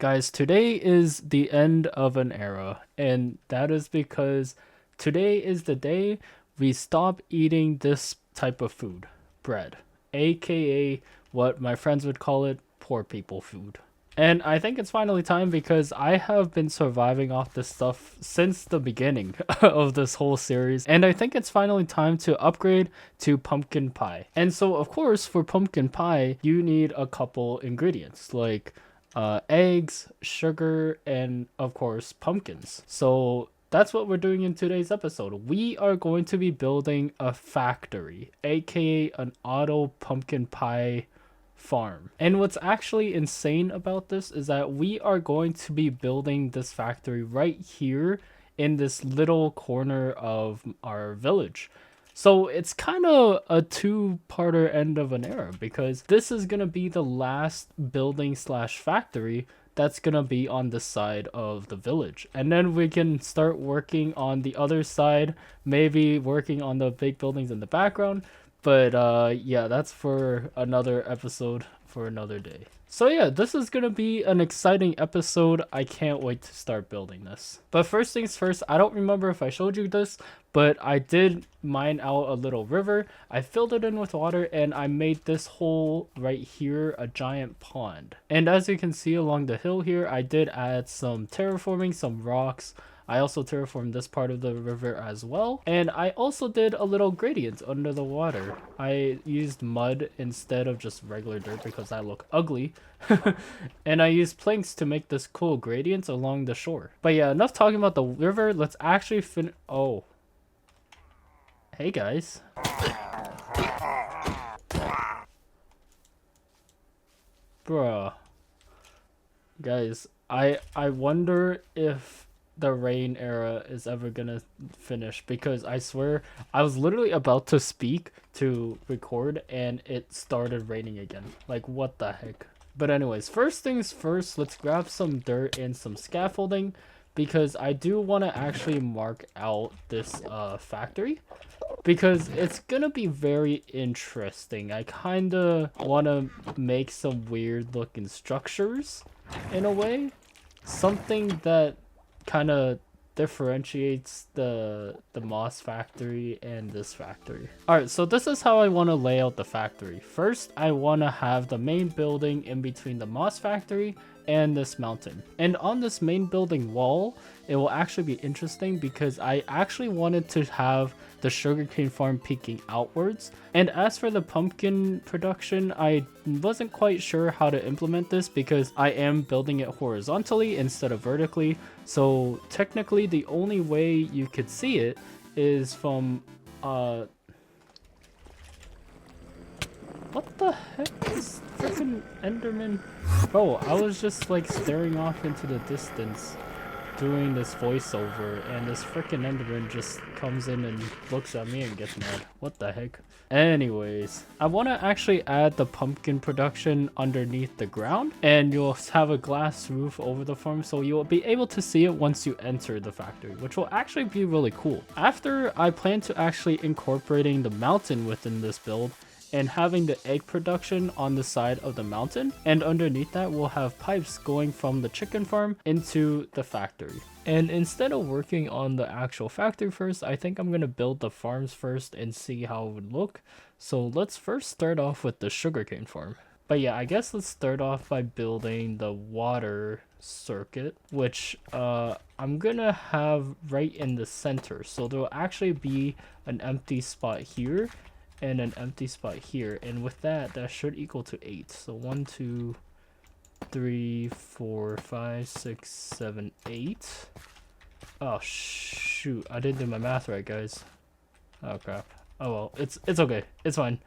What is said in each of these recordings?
Guys, today is the end of an era, and that is because today is the day we stop eating this type of food, bread, aka what my friends would call it, poor people food. And I think it's finally time because I have been surviving off this stuff since the beginning of this whole series. And I think it's finally time to upgrade to pumpkin pie. And so, of course, for pumpkin pie, you need a couple ingredients like eggs, sugar, and of course, pumpkins. So that's what we're doing in today's episode. We are going to be building a factory, aka an auto pumpkin pie farm. And what's actually insane about this is that we are going to be building this factory right here in this little corner of our village. So it's kind of a two-parter end of an era because this is going to be the last building slash factory that's going to be on the side of the village. And then we can start working on the other side, maybe working on the big buildings in the background. But yeah, that's for another episode for another day. So yeah, this is gonna be an exciting episode. I can't wait to start building this. But first things first, I don't remember if I showed you this, but I did mine out a little river. I filled it in with water and I made this hole right here a giant pond. And as you can see along the hill here, I did add some terraforming, some rocks. I also terraformed this part of the river as well. And I also did a little gradient under the water. I used mud instead of just regular dirt because that looked ugly. And I used planks to make this cool gradient along the shore. But yeah, enough talking about the river. Let's actually Oh. Hey guys. Bruh. Guys, I wonder if the rain era is ever gonna finish because I swear I was literally about to speak to record and it started raining again. Like, what the heck? But anyways, first things first, let's grab some dirt and some scaffolding because I do want to actually mark out this factory because it's gonna be very interesting. I kind of want to make some weird looking structures in a way, something that kind of differentiates the moss factory and this factory. All right, so this is how I want to lay out the factory. First, I want to have the main building in between the moss factory and this mountain. And on this main building wall, it will actually be interesting because I actually wanted to have the sugarcane farm peeking outwards. And as for the pumpkin production, I wasn't quite sure how to implement this because I am building it horizontally instead of vertically. So technically the only way you could see it is from what the heck is freaking Enderman? Bro, I was just like staring off into the distance doing this voiceover and this freaking Enderman just comes in and looks at me and gets mad. What the heck? Anyways, I want to actually add the pumpkin production underneath the ground and you'll have a glass roof over the farm so you'll be able to see it once you enter the factory, which will actually be really cool. After, I plan to actually incorporating the mountain within this build and having the egg production on the side of the mountain, and underneath that we'll have pipes going from the chicken farm into the factory. And instead of working on the actual factory first, I think I'm going to build the farms first and see how it would look. So let's first start off with the sugarcane farm. But yeah, I guess let's start off by building the water circuit, which I'm gonna have right in the center. So there'll actually be an empty spot here and an empty spot here, and with that, that should equal to 8. So 1, 2, 3, 4, 5, 6, 7, 8. Oh shoot, I didn't do my math right, guys. Oh crap. Oh well, it's okay. It's fine.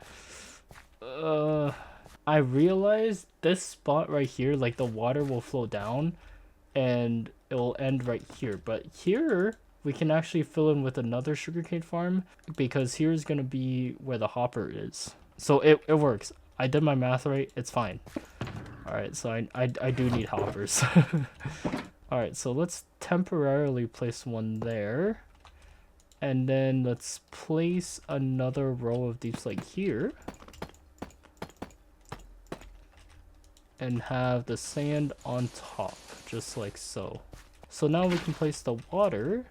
I realized this spot right here, like the water will flow down and it will end right here, but here we can actually fill in with another sugarcane farm because here's going to be where the hopper is. So it works. I did my math right. It's fine. All right, so I do need hoppers. All right, so let's temporarily place one there. And then let's place another row of these like here. and have the sand on top, just like so. So now we can place the water,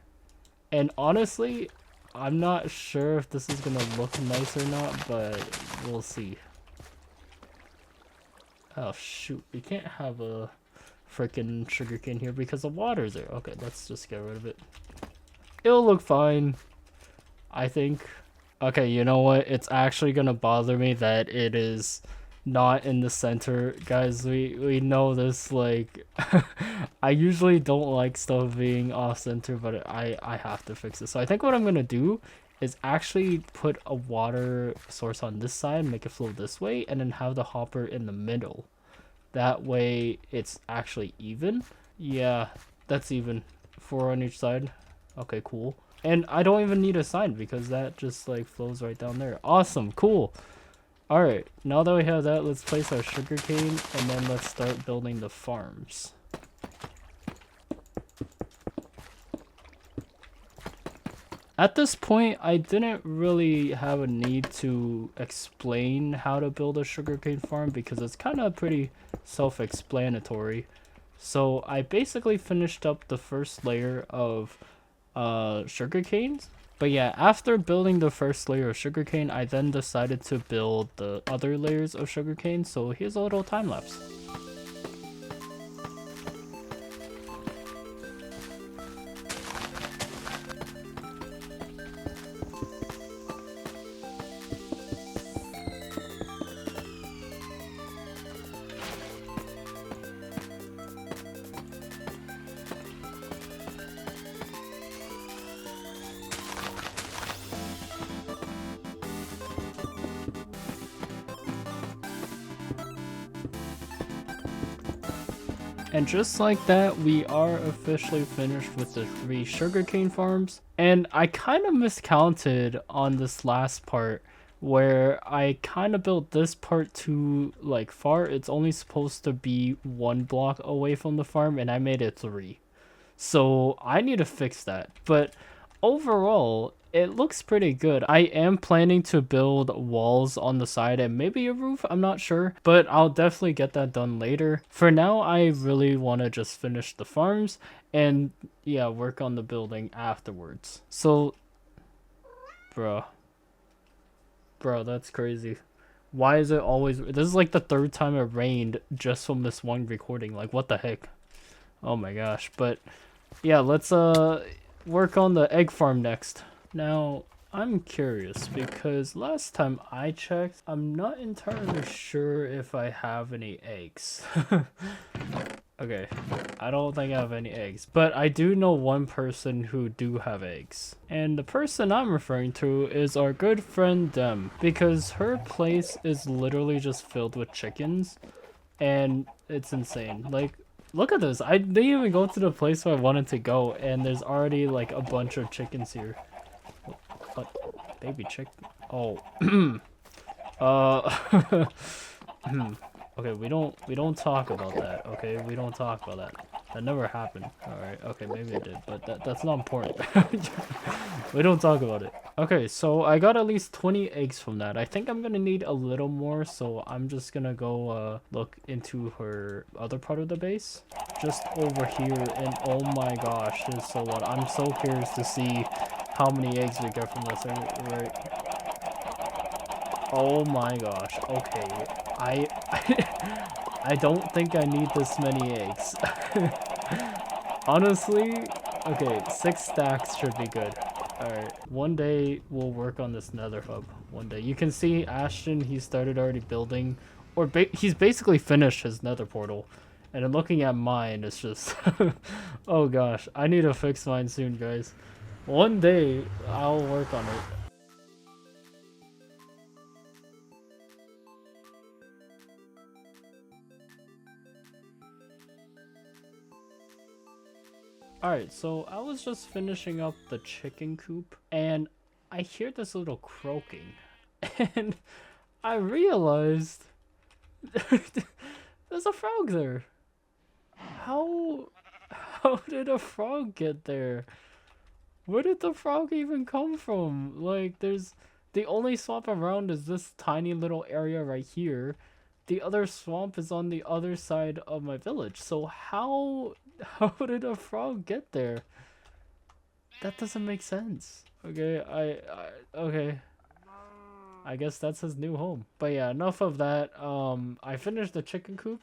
and honestly, I'm not sure if this is gonna look nice or not, but we'll see. Oh shoot, we can't have a freaking sugarcane here because the water's there. Okay, let's just get rid of it. It'll look fine, I think. Okay, you know what? It's actually gonna bother me that it is not in the center. Guys, we know this, like, I usually don't like stuff being off center, but I have to fix it. So I think what I'm gonna do is actually put a water source on this side, make it flow this way, and then have the hopper in the middle. That way it's actually even. Yeah, that's even. 4 on each side. Okay, cool. And I don't even need a sign because that just like flows right down there. Awesome, cool. Alright, now that we have that, let's place our sugarcane and then let's start building the farms. At this point, I didn't really have a need to explain how to build a sugarcane farm because it's kind of pretty self-explanatory. So I basically finished up the first layer of sugar canes. But yeah, after building the first layer of sugarcane, I then decided to build the other layers of sugarcane. So here's a little time lapse. And just like that, we are officially finished with the 3 sugarcane farms. And I kind of miscounted on this last part where I kind of built this part too like far. It's only supposed to be 1 block away from the farm and I made it 3. So I need to fix that. But overall, it looks pretty good. I am planning to build walls on the side and maybe a roof, I'm not sure, but I'll definitely get that done later. For now, I really want to just finish the farms and yeah, work on the building afterwards. So, bro, that's crazy. Why is it always, this is like the 3rd time it rained just from this one recording, like what the heck? Oh my gosh. But yeah, let's work on the egg farm next. Now, I'm curious because last time I checked, I'm not entirely sure if I have any eggs. Okay, I don't think I have any eggs, but I do know one person who do have eggs. And the person I'm referring to is our good friend Dem, because her place is literally just filled with chickens, and it's insane. Like, look at this. I didn't even go to the place where I wanted to go, and there's already like a bunch of chickens here. What? Baby chick? Oh. Okay, we don't talk about that, okay? We don't talk about that. That never happened. Alright, okay, maybe it did, but that's not important. We don't talk about it. Okay, so I got at least 20 eggs from that. I think I'm gonna need a little more, so I'm just gonna go look into her other part of the base. Just over here, and oh my gosh, there's so lot. I'm so curious to see how many eggs we get from this, right? Oh my gosh, okay. I don't think I need this many eggs. Honestly, okay, 6 stacks should be good. Alright, one day we'll work on this nether hub. One day. You can see Ashton, he started already building, or he's basically finished his nether portal. And then looking at mine, it's just, oh gosh, I need to fix mine soon, guys. One day, I'll work on it. Alright, so I was just finishing up the chicken coop, and I hear this little croaking, and I realized there's a frog there. How did a frog get there? Where did the frog even come from? Like, the only swamp around is this tiny little area right here, the other swamp is on the other side of my village. So how did a frog get there? That doesn't make sense. Okay, okay. I guess that's his new home. But yeah, enough of that. I finished the chicken coop.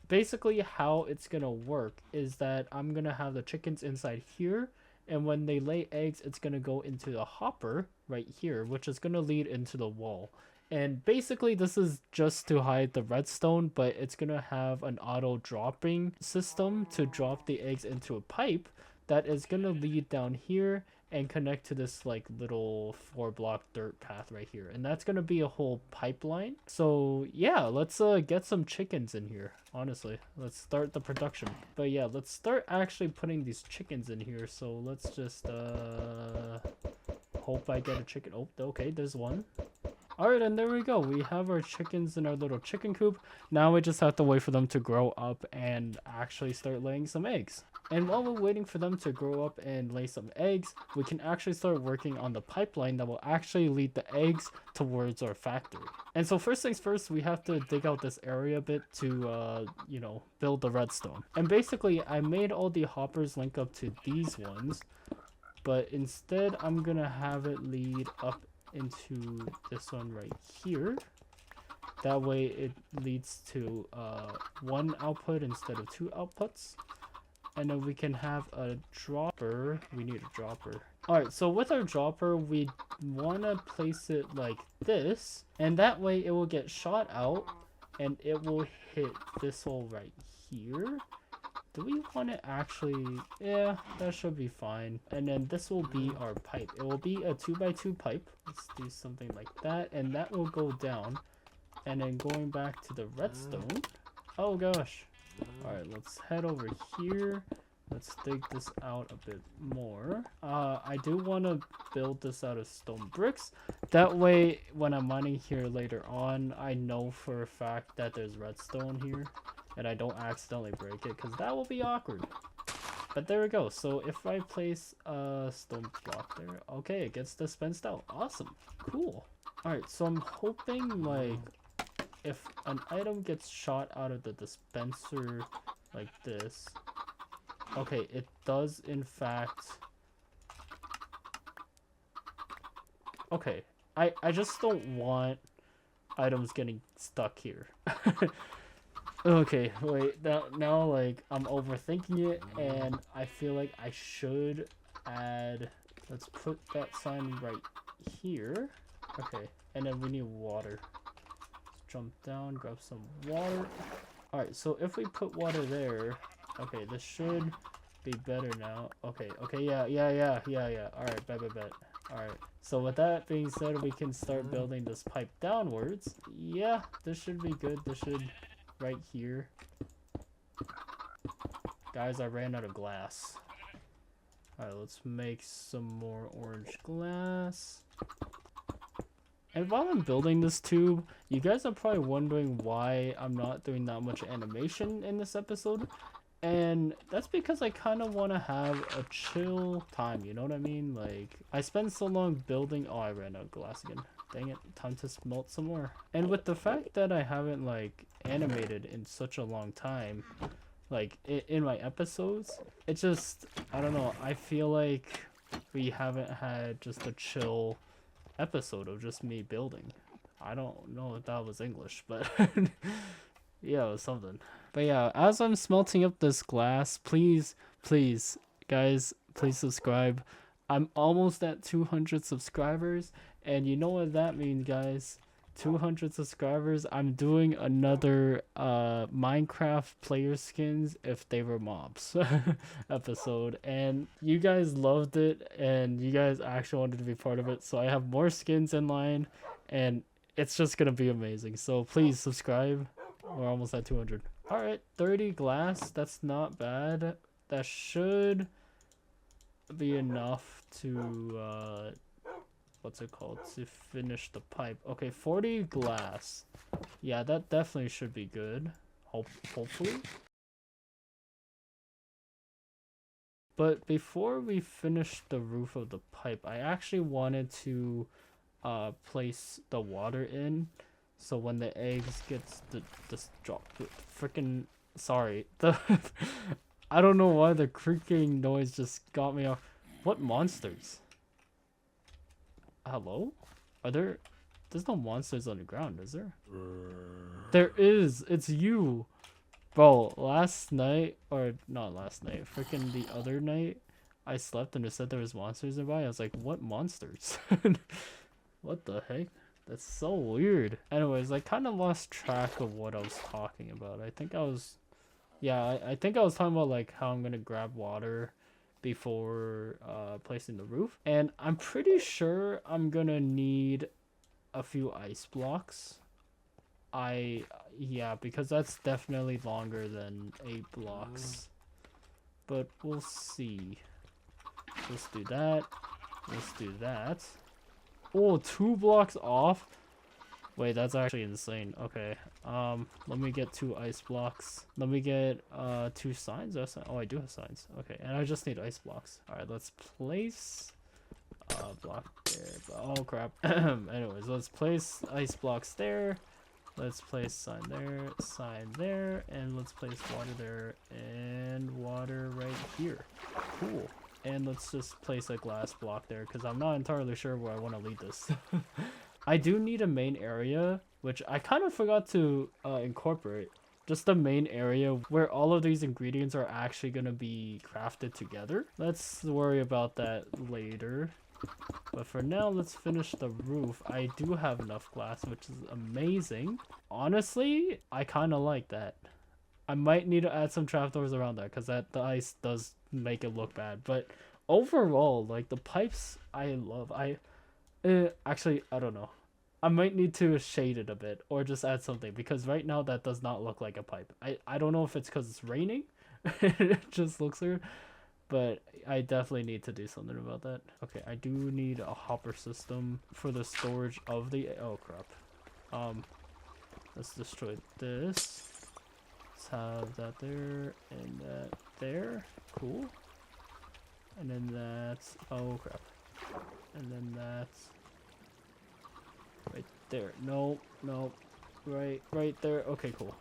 Basically how it's gonna work is that I'm gonna have the chickens inside here, and when they lay eggs, it's gonna go into the hopper right here, which is gonna lead into the wall. And basically this is just to hide the redstone, but it's gonna have an auto dropping system to drop the eggs into a pipe that is gonna lead down here and connect to this like little 4 block dirt path right here, and that's gonna be a whole pipeline. So yeah, let's get some chickens in here. Honestly, let's start the production. But yeah, let's start actually putting these chickens in here. So let's just hope I get a chicken. Oh, okay, there's one. Alright, and there we go. We have our chickens in our little chicken coop. Now we just have to wait for them to grow up and actually start laying some eggs. And while we're waiting for them to grow up and lay some eggs, we can actually start working on the pipeline that will actually lead the eggs towards our factory. And so first things first, we have to dig out this area a bit to, you know, build the redstone. And basically, I made all the hoppers link up to these ones, but instead I'm gonna have it lead up into this one right here. That way it leads to 1 output instead of 2 outputs. And then we can have a dropper. We need a dropper. Alright, so with our dropper, we want to place it like this. And that way it will get shot out. And it will hit this hole right here. Do we want to actually... Yeah, that should be fine. And then this will be our pipe. It will be a 2x2 pipe. Let's do something like that. And that will go down. And then going back to the redstone. Oh gosh. Alright, let's head over here. Let's dig this out a bit more. I do want to build this out of stone bricks. That way, when I'm mining here later on, I know for a fact that there's redstone here. And I don't accidentally break it, because that will be awkward. But there we go. So if I place a stone block there, okay, it gets dispensed out. Awesome. Cool. Alright, so I'm hoping, like, if an item gets shot out of the dispenser like this, okay, it does in fact. Okay, I just don't want items getting stuck here. Okay, wait, now like I'm overthinking it, and I feel like I should add, let's put that sign right here. Okay, and then we need water. Jump down, grab some water. Alright, so if we put water there, okay, this should be better now. Okay, yeah. Alright, bet. Alright, so with that being said, we can start building this pipe downwards. Yeah, this should be good. This should, right here. Guys, I ran out of glass. Alright, let's make some more orange glass. And while I'm building this tube, you guys are probably wondering why I'm not doing that much animation in this episode. And that's because I kind of want to have a chill time, you know what I mean? Like, I spend so long building... Oh, I ran out of glass again. Dang it, time to smelt some more. And with the fact that I haven't, like, animated in such a long time, like, in my episodes, it just... I don't know, I feel like we haven't had just a chill episode of just me building. I don't know if that was English, but yeah, it was something. But yeah, as I'm smelting up this glass, please guys, please subscribe. I'm almost at 200 subscribers, and you know what that means, guys. 200 subscribers, I'm doing another Minecraft player skins if they were mobs episode, and you guys loved it, and you guys actually wanted to be part of it, so I have more skins in line, and it's just gonna be amazing. So please subscribe. We're almost at 200. Alright, 30 glass, that's not bad. That should be enough to what's it called, to finish the pipe. Okay, 40 glass. Yeah, that definitely should be good. Hopefully. But before we finish the roof of the pipe, I actually wanted to place the water in. So when the eggs gets the drop, freaking sorry, the I don't know why the creaking noise just got me off. What monsters? Hello? Are there? There's no monsters on the ground, is there? There is. It's you, bro. Last night, or not last night, freaking the other night, I slept and it said there was monsters nearby. I was like, what monsters? What the heck? That's so weird. Anyways, I kind of lost track of what I was talking about. I think I was, yeah, I think I was talking about like how I'm gonna grab water before placing the roof. And I'm pretty sure I'm gonna need a few ice blocks. Yeah, because that's definitely longer than 8 blocks. But we'll see. Let's do that. Let's do that. Oh, 2 blocks off? Wait, that's actually insane. Okay, let me get 2 ice blocks. Let me get 2 signs. Oh, I do have signs. Okay, and I just need ice blocks. All right, let's place block there. Oh crap. Anyways, let's place ice blocks there. Let's place sign there, and let's place water there and water right here. Cool. And let's just place a glass block there because I'm not entirely sure where I want to lead this. I do need a main area, which I kind of forgot to incorporate. Just the main area where all of these ingredients are actually going to be crafted together. Let's worry about that later. But for now, let's finish the roof. I do have enough glass, which is amazing. Honestly, I kind of like that. I might need to add some trapdoors around that because the ice does make it look bad. But overall, like the pipes, I love. Actually, I don't know. I might need to shade it a bit or just add something because right now that does not look like a pipe. I don't know if it's because it's raining. It just looks weird. But I definitely need to do something about that. Okay, I do need a hopper system for the storage of the... Oh, crap. Let's destroy this. Let's have that there and that there. Cool. And then that's... Oh, crap. And then that's... Right there. No, no. Right there. Okay, cool.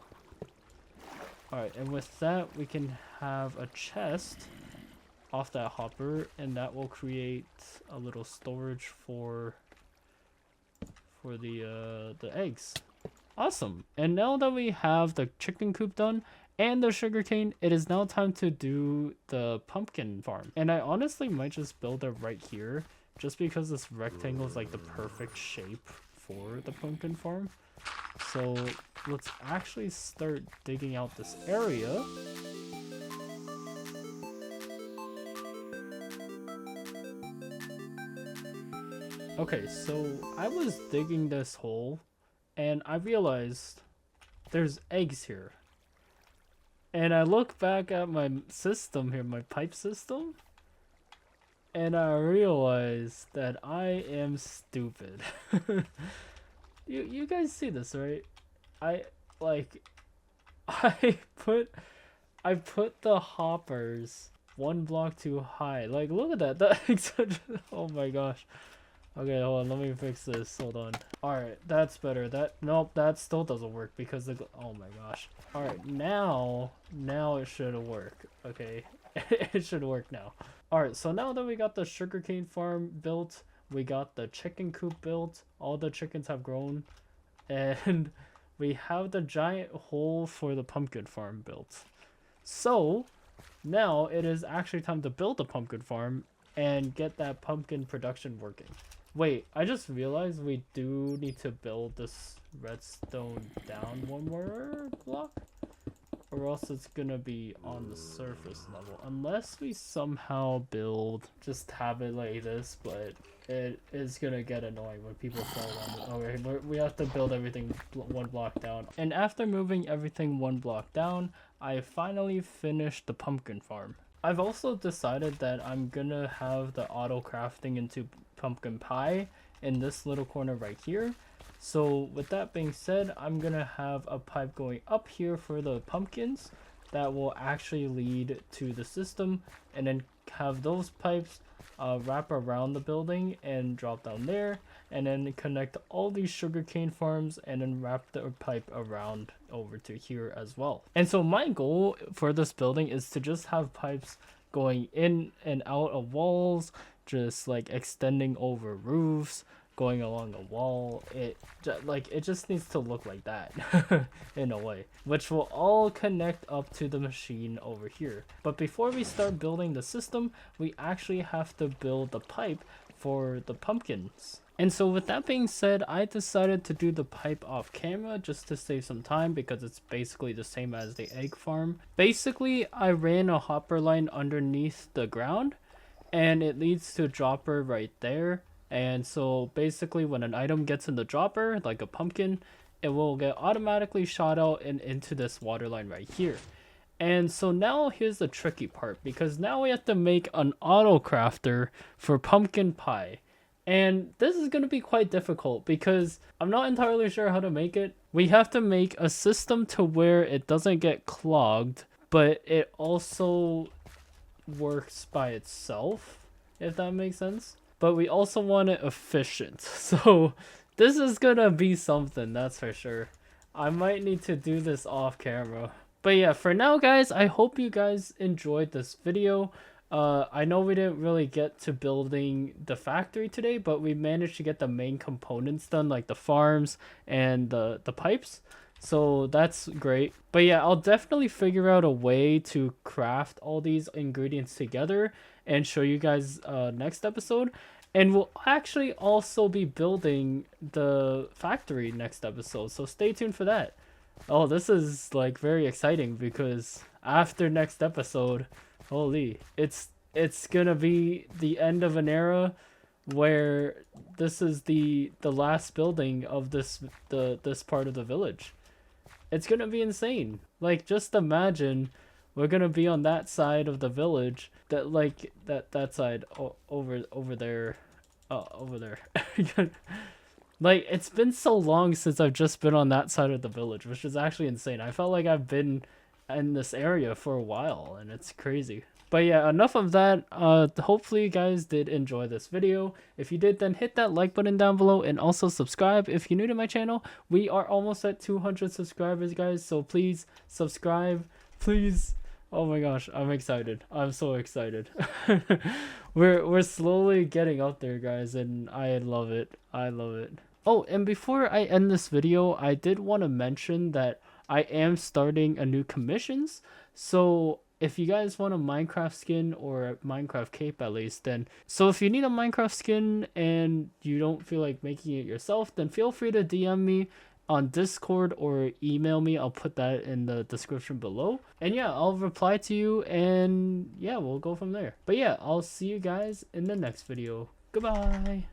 Alright, and with that, we can have a chest off that hopper, and that will create a little storage for the eggs. Awesome. And now that we have the chicken coop done and the sugarcane, it is now time to do the pumpkin farm. And I honestly might just build it right here just because this rectangle is like the perfect shape for the pumpkin farm. So let's actually start digging out this area. Okay, so I was digging this hole and I realized there's eggs here. And I look back at my system here, my pipe system, and I realize that I am stupid. You guys see this, right? I put the hoppers 1 block too high. Like, look at that. That oh my gosh. Okay, hold on, let me fix this. Hold on. Alright, that's better. Nope, that still doesn't work because oh my gosh. Alright, now it should work. Okay. It should work now. Alright, so now that we got the sugarcane farm built, we got the chicken coop built, all the chickens have grown, and we have the giant hole for the pumpkin farm built. So now it is actually time to build a pumpkin farm and get that pumpkin production working. Wait, I just realized we do need to build this redstone down 1 more block, or else it's gonna be on the surface level. Unless we somehow just have it like this, but it is gonna get annoying when people fall on it. Okay, we have to build everything 1 block down. And after moving everything 1 block down, I finally finished the pumpkin farm. I've also decided that I'm gonna have the auto crafting into pumpkin pie in this little corner right here. So with that being said, I'm gonna have a pipe going up here for the pumpkins that will actually lead to the system, and then have those pipes wrap around the building and drop down there, and then connect all these sugarcane farms and then wrap the pipe around over to here as well. And so my goal for this building is to just have pipes going in and out of walls, just like extending over roofs, going along a wall. It just needs to look like that in a way, which will all connect up to the machine over here. But before we start building the system, we actually have to build the pipe for the pumpkins. And so with that being said, I decided to do the pipe off camera just to save some time, because it's basically the same as the egg farm. Basically, I ran a hopper line underneath the ground and it leads to a dropper right there. And so basically when an item gets in the dropper, like a pumpkin, it will get automatically shot out and into this water line right here. And so now here's the tricky part, because now we have to make an auto crafter for pumpkin pie. And this is going to be quite difficult because I'm not entirely sure how to make it. We have to make a system to where it doesn't get clogged, but it also works by itself, if that makes sense. But we also want it efficient. So this is going to be something, that's for sure. I might need to do this off camera. But yeah, for now guys, I hope you guys enjoyed this video. I know we didn't really get to building the factory today, but we managed to get the main components done, like the farms and the pipes. So that's great. But yeah, I'll definitely figure out a way to craft all these ingredients together and show you guys next episode. And we'll actually also be building the factory next episode, so stay tuned for that. Oh, this is like very exciting because after next episode, holy, it's gonna be the end of an era where this is the last building of this part of the village. It's gonna be insane. Like, just imagine we're gonna be on that side of the village, that like that side over there, over there. Like, it's been so long since I've just been on that side of the village, which is actually insane. I felt like I've been in this area for a while, and it's crazy. But yeah, enough of that. Hopefully you guys did enjoy this video. If you did, then hit that like button down below, and also subscribe if you're new to my channel. We are almost at 200 subscribers, guys, so please subscribe, please. Oh my gosh, I'm excited. I'm so excited. We're slowly getting up there, guys, and I love it. I love it. Oh, and before I end this video, I did want to mention that I am starting a new commissions. So if you guys want a Minecraft skin or a Minecraft cape at least, then so if you need a Minecraft skin and you don't feel like making it yourself, then feel free to DM me on Discord or email me. I'll put that in the description below. And yeah, I'll reply to you, and yeah, we'll go from there. But yeah, I'll see you guys in the next video. Goodbye.